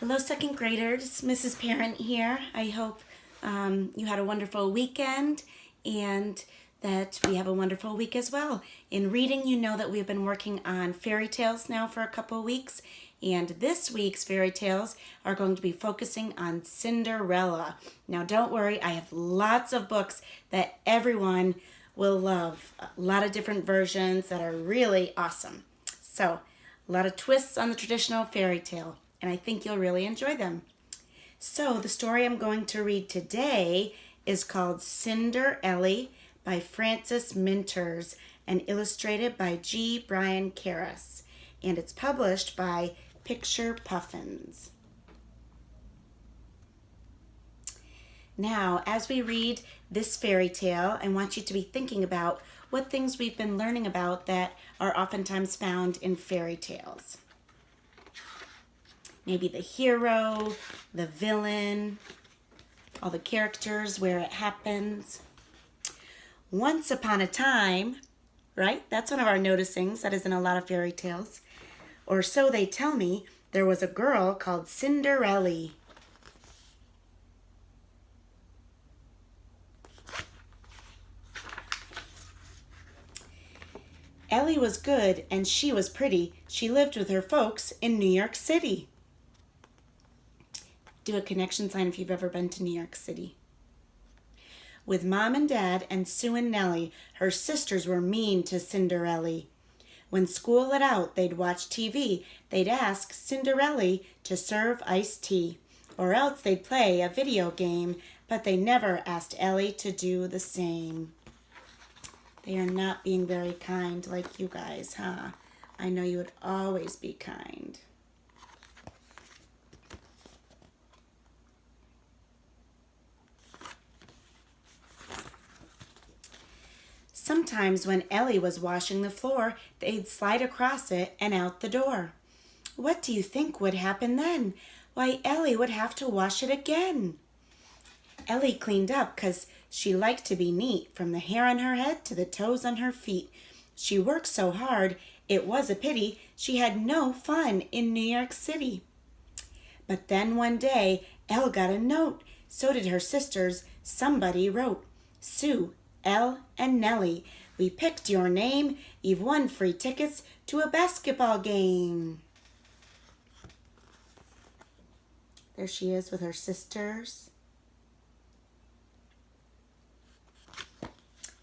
Hello, second graders. Mrs. Parent here. I hope you had a wonderful weekend and that we have a wonderful week as well. In reading, you know that we've been working on fairy tales now for a couple of weeks, and this week's fairy tales are going to be focusing on Cinderella. Now, don't worry, I have lots of books that everyone will love. A lot of different versions that are really awesome. So, a lot of twists on the traditional fairy tale, and I think you'll really enjoy them. So the story I'm going to read today is called Cinder-Elly by Frances Minters and illustrated by G. Brian Karras, and it's published by Picture Puffins. Now, as we read this fairy tale, I want you to be thinking about what things we've been learning about that are oftentimes found in fairy tales. Maybe the hero, the villain, all the characters, where it happens. Once upon a time, right? That's one of our noticings that is in a lot of fairy tales. Or so they tell me, there was a girl called Cinder-Elly. Ellie was good and she was pretty. She lived with her folks in New York City. Do a connection sign if you've ever been to New York City. With Mom and Dad and Sue and Nellie, her sisters were mean to Cinder-Elly. When school let out, they'd watch TV. They'd ask Cinder-Elly to serve iced tea, or else they'd play a video game, but they never asked Ellie to do the same. They are not being very kind like you guys, huh? I know you would always be kind. Sometimes when Ellie was washing the floor, they'd slide across it and out the door. What do you think would happen then? Why, Ellie would have to wash it again. Ellie cleaned up 'cause she liked to be neat, from the hair on her head to the toes on her feet. She worked so hard, it was a pity she had no fun in New York City. But then one day, Elle got a note. So did her sisters. Somebody wrote, Sue, Elle, and Nellie, we picked your name. You've won free tickets to a basketball game. There she is with her sisters.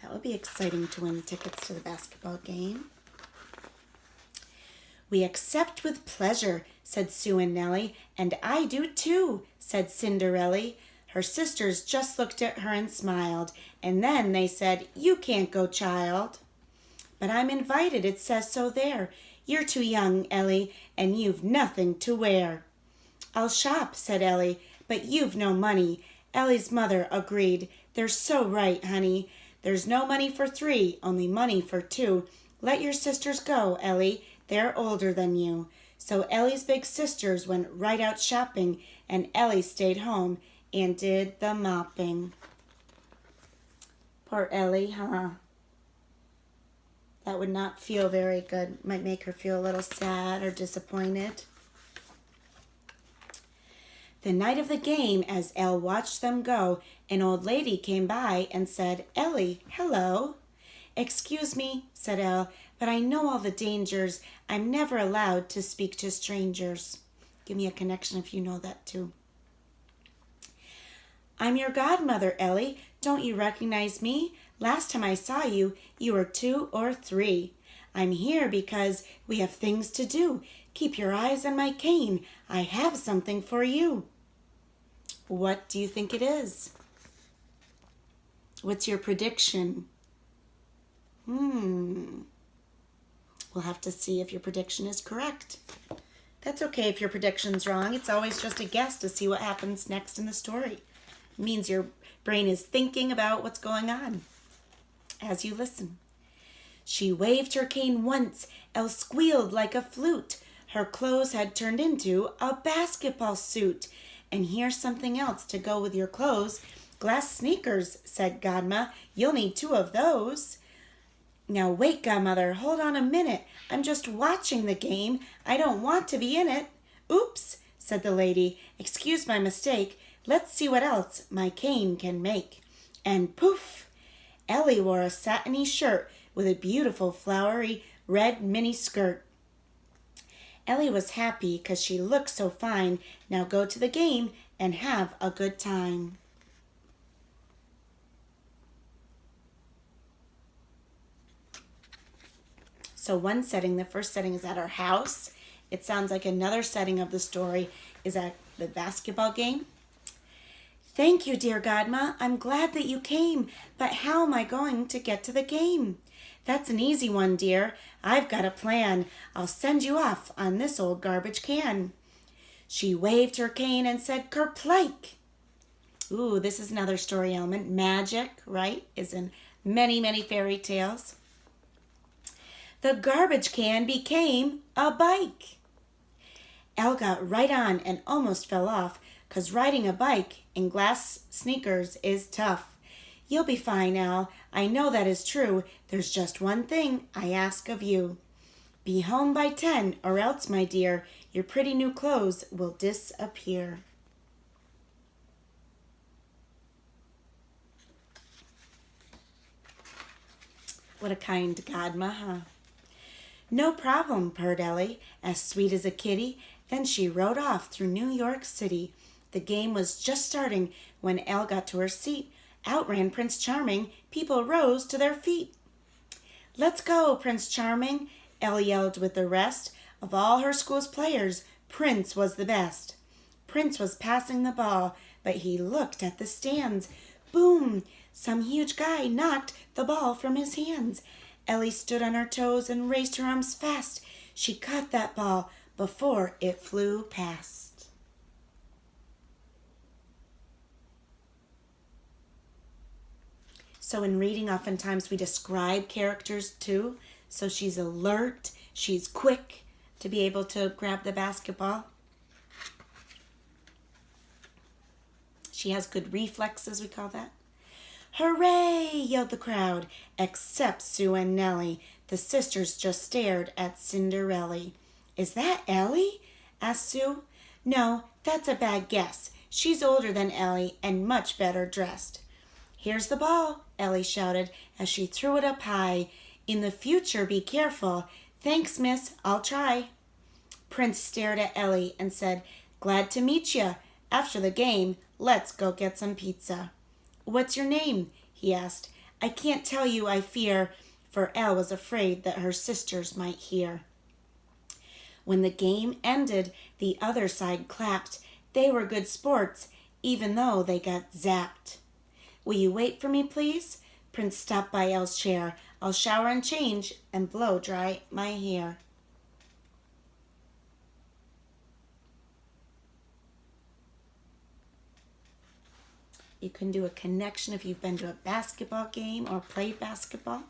That would be exciting to win tickets to the basketball game. We accept with pleasure, said Sue and Nellie. And I do too, said Cinder-Elly. Her sisters just looked at her and smiled, and then they said, you can't go, child. But I'm invited, it says so there. You're too young, Ellie, and you've nothing to wear. I'll shop, said Ellie, but you've no money. Ellie's mother agreed. They're so right, honey. There's no money for 3, only money for 2. Let your sisters go, Ellie. They're older than you. So Ellie's big sisters went right out shopping, and Ellie stayed home and did the mopping. Poor Ellie, huh? That would not feel very good. Might make her feel a little sad or disappointed. The night of the game, as Elle watched them go, an old lady came by and said, Ellie, hello. Excuse me, said Elle, but I know all the dangers. I'm never allowed to speak to strangers. Give me a connection if you know that too. I'm your godmother, Ellie. Don't you recognize me? Last time I saw you, you were 2 or 3. I'm here because we have things to do. Keep your eyes on my cane. I have something for you. What do you think it is? What's your prediction? We'll have to see if your prediction is correct. That's okay if your prediction's wrong. It's always just a guess to see what happens next in the story. It means your brain is thinking about what's going on as you listen. She waved her cane once. Elle squealed like a flute. Her clothes had turned into a basketball suit. And here's something else to go with your clothes. Glass sneakers, said Godma. You'll need 2 of those. Now wait, Godmother, hold on a minute. I'm just watching the game. I don't want to be in it. Oops, said the lady. "Excuse my mistake. Let's see what else my cane can make." And poof! Ellie wore a satiny shirt with a beautiful flowery red mini skirt. Ellie was happy because she looked so fine. Now go to the game and have a good time. So one setting, the first setting is at our house. It sounds like another setting of the story is at the basketball game. "Thank you, dear Godma. I'm glad that you came, but how am I going to get to the game?" "That's an easy one, dear. I've got a plan. I'll send you off on this old garbage can." She waved her cane and said, "Kerplike." Ooh, this is another story element. Magic, right, is in many, many fairy tales. The garbage can became a bike. Elle got right on and almost fell off, 'cause riding a bike in glass sneakers is tough. "You'll be fine, Elle. I know that is true. There's just one thing I ask of you. Be home by 10, or else, my dear, your pretty new clothes will disappear." What a kind Godma, huh? "No problem," purred Ellie, as sweet as a kitty. Then she rode off through New York City. The game was just starting when Elle got to her seat. Out ran Prince Charming. People rose to their feet. "Let's go, Prince Charming," Elle yelled with the rest. Of all her school's players, Prince was the best. Prince was passing the ball, but he looked at the stands. Boom! Some huge guy knocked the ball from his hands. Ellie stood on her toes and raised her arms fast. She caught that ball before it flew past. So in reading, oftentimes we describe characters too. So she's alert, she's quick to be able to grab the basketball. She has good reflexes, we call that. "Hooray!" yelled the crowd, except Sue and Nellie. The sisters just stared at Cinder-Elly. "Is that Ellie?" asked Sue. "No, that's a bad guess. She's older than Ellie and much better dressed." "Here's the ball," Ellie shouted as she threw it up high. "In the future, be careful." "Thanks, miss, I'll try." Prince stared at Ellie and said, "Glad to meet ya. After the game, let's go get some pizza." "What's your name?" he asked. "I can't tell you, I fear," for Elle was afraid that her sisters might hear. When the game ended, the other side clapped. They were good sports, even though they got zapped. "Will you wait for me, please?" Prince stopped by Elle's chair. "I'll shower and change and blow dry my hair." You can do a connection if you've been to a basketball game or played basketball.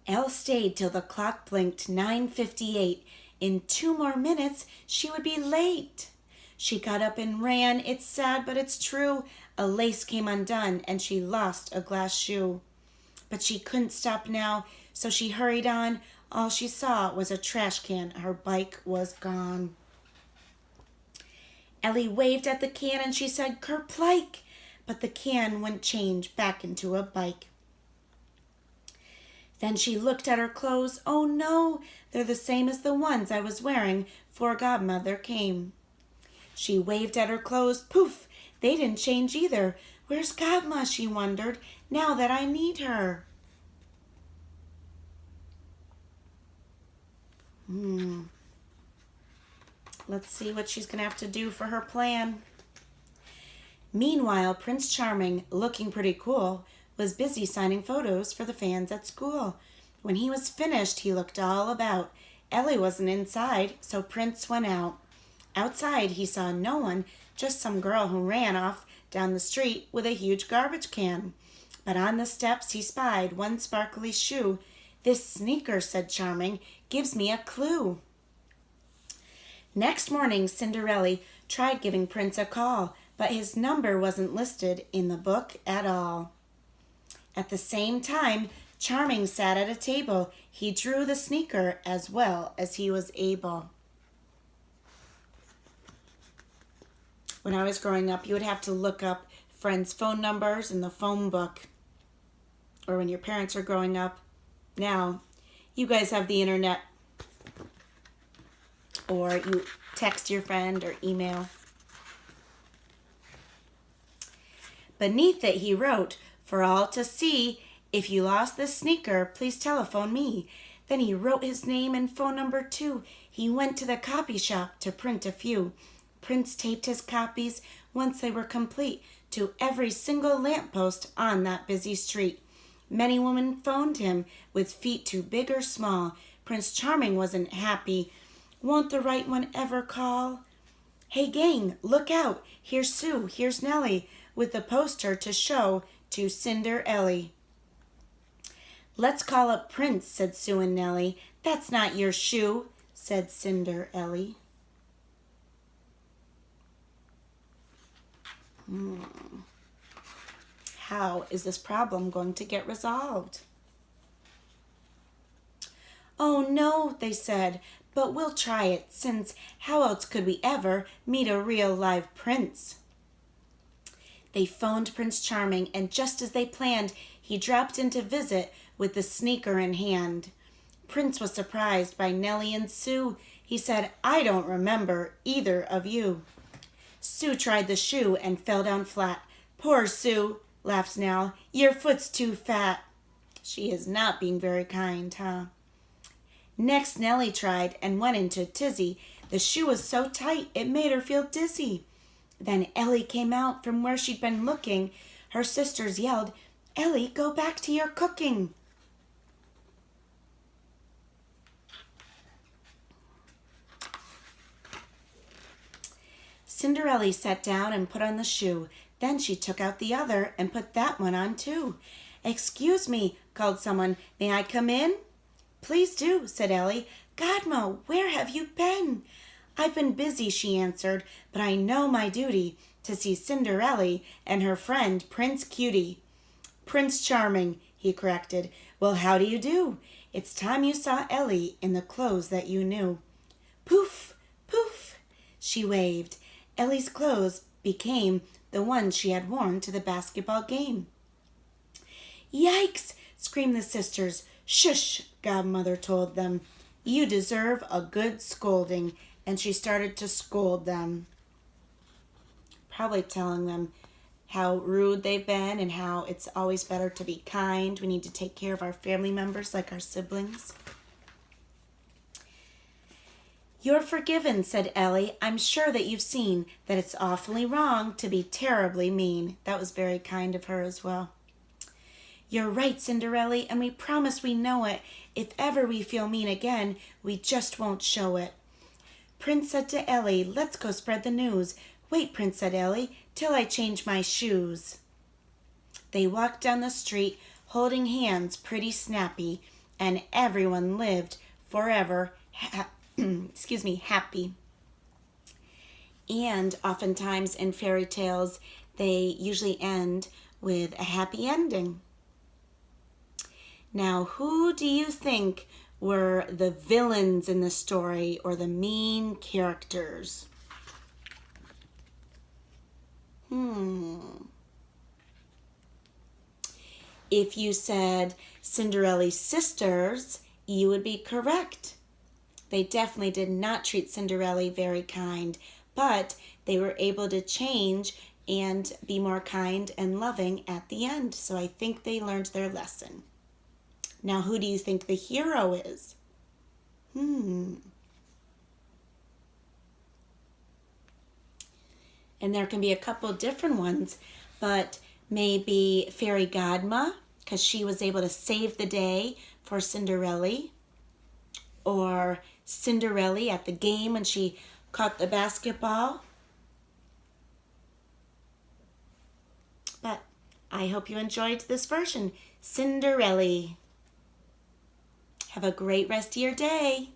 Elle stayed till the clock blinked 9:58. In 2 more minutes, she would be late. She got up and ran. It's sad, but it's true. A lace came undone, and she lost a glass shoe. But she couldn't stop now, so she hurried on. All she saw was a trash can. Her bike was gone. Ellie waved at the can and she said, "Kerplike," but the can wouldn't change back into a bike. Then she looked at her clothes. "Oh no, they're the same as the ones I was wearing 'fore Godmother came." She waved at her clothes. Poof, they didn't change either. "Where's Godma?" she wondered, "now that I need her." Let's see what she's going to have to do for her plan. Meanwhile, Prince Charming, looking pretty cool, was busy signing photos for the fans at school. When he was finished, he looked all about. Ellie wasn't inside, so Prince went out. Outside, he saw no one, just some girl who ran off down the street with a huge garbage can. But on the steps, he spied one sparkly shoe. "This sneaker," said Charming, "gives me a clue." Next morning, Cinder-Elly tried giving Prince a call, but his number wasn't listed in the book at all. At the same time, Charming sat at a table. He drew the sneaker as well as he was able. When I was growing up, you would have to look up friends' phone numbers in the phone book. Or when your parents are growing up. Now, you guys have the internet. Or you text your friend or email. Beneath it, he wrote, "For all to see, if you lost this sneaker, please telephone me." Then he wrote his name and phone number too. He went to the copy shop to print a few. Prince taped his copies, once they were complete, to every single lamppost on that busy street. Many women phoned him with feet too big or small. Prince Charming wasn't happy. Won't the right one ever call? Hey gang, look out. Here's Sue, here's Nellie, with a poster to show to Cinder-Elly. Let's call up Prince, said Sue and Nellie. That's not your shoe, said Cinder-Elly. How is this problem going to get resolved? Oh no, they said, but we'll try it, since how else could we ever meet a real live prince? They phoned Prince Charming, and just as they planned, he dropped in to visit with the sneaker in hand. Prince was surprised by Nellie and Sue. He said, "I don't remember either of you." Sue tried the shoe and fell down flat. "Poor Sue," laughed Nell. "Your foot's too fat." She is not being very kind, huh? Next, Nellie tried and went into a tizzy. The shoe was so tight it made her feel dizzy. Then Ellie came out from where she'd been looking. Her sisters yelled, "Ellie, go back to your cooking." Cinder-Elly sat down and put on the shoe. Then she took out the other and put that one on too. "Excuse me," called someone. "May I come in?" "Please do," said Ellie. "Godma, where have you been?" "I've been busy," she answered, "but I know my duty to see Cinder-Elly and her friend Prince Cutie." "Prince Charming," he corrected. "Well, how do you do? It's time you saw Ellie in the clothes that you knew." Poof, poof, she waved. Ellie's clothes became the ones she had worn to the basketball game. "Yikes!" screamed the sisters. "Shush," Godmother told them. "You deserve a good scolding." And she started to scold them. Probably telling them how rude they've been and how it's always better to be kind. We need to take care of our family members like our siblings. "You're forgiven," said Ellie. "I'm sure that you've seen that it's awfully wrong to be terribly mean." That was very kind of her as well. "You're right, Cinder-Elly, and we promise we know it. If ever we feel mean again, we just won't show it." Prince said to Ellie, "Let's go spread the news." "Wait," Prince said Ellie, "till I change my shoes." They walked down the street, holding hands pretty snappy, and everyone lived forever happy. And oftentimes in fairy tales, they usually end with a happy ending. Now, who do you think were the villains in the story or the mean characters? If you said Cinder-Elly's sisters, you would be correct. They definitely did not treat Cinder-Elly very kind, but they were able to change and be more kind and loving at the end. So I think they learned their lesson. Now, who do you think the hero is? And there can be a couple different ones, but maybe Fairy Godma, because she was able to save the day for Cinder-Elly. Or Cinder-Elly at the game when she caught the basketball. But I hope you enjoyed this version. Cinder-Elly. Have a great rest of your day.